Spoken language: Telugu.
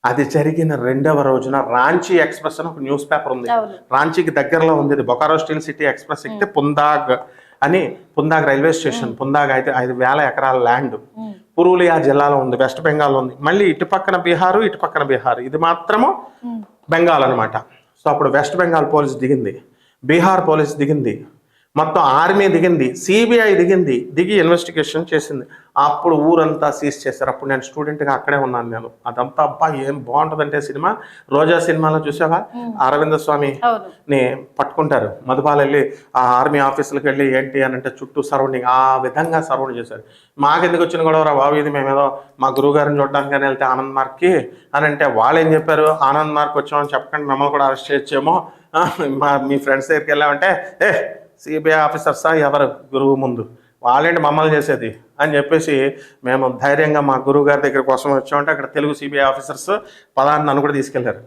అది జరిగిన రెండవ రోజున రాంచీ ఎక్స్‌ప్రెస్ అని ఒక న్యూస్ పేపర్ ఉంది. అవును. రాంచీకి దగ్గరలో ఉంది ఇది. బొకారో స్టీల్ సిటీ ఎక్స్‌ప్రెస్ ఎక్కితే పుందాగ్ రైల్వే స్టేషన్. పుందాగ్ అయితే 5,000 ఎకరాల ల్యాండ్. పురూలియా జిల్లాలో ఉంది, వెస్ట్ బెంగాల్లో ఉంది. మళ్ళీ ఇటు పక్కన బీహార్, ఇది మాత్రము బెంగాల్ అనమాట. సో అప్పుడు వెస్ట్ బెంగాల్ పోలీస్ దిగింది, బీహార్ పోలీస్ దిగింది, మొత్తం ఆర్మీ దిగింది, సిబిఐ దిగి ఇన్వెస్టిగేషన్ చేసింది. అప్పుడు ఊరంతా సీజ్ చేశారు. అప్పుడు నేను స్టూడెంట్గా అక్కడే ఉన్నాను నేను. అదంతా అబ్బా ఏం బాగుంటుందంటే సినిమా, రోజా సినిమాలో చూసావా, అరవింద స్వామిని పట్టుకుంటారు, మధుబాల్ వెళ్ళి ఆ ఆర్మీ ఆఫీసులకు వెళ్ళి ఏంటి అని అంటే చుట్టూ సరౌండింగ్ ఆ విధంగా సరౌండ్ చేశారు. మాకెందుకు వచ్చిన గొడవరా బాబు, ఇది మేమేదో మా గురువు గారిని చూడడానికి కానీ వెళ్తే ఆనంద్ మార్క్కి అని అంటే వాళ్ళు ఏం చెప్పారు, ఆనంద్ మార్క్ వచ్చామని చెప్పకండి మిమ్మల్ని కూడా అరెస్ట్ చేయొచ్చేమో, మీ ఫ్రెండ్స్ దగ్గరికి వెళ్ళామంటే సిబిఐ ఆఫీసర్సా ఎవరు గురువు ముందు, వాళ్ళేంటి మమ్మల్ని చేసేది అని చెప్పేసి మేము ధైర్యంగా మా గురువు గారి దగ్గర కోసం వచ్చామంటే అక్కడ తెలుగు సిబిఐ ఆఫీసర్స్ పదాన్ని నన్ను కూడా తీసుకెళ్లారు.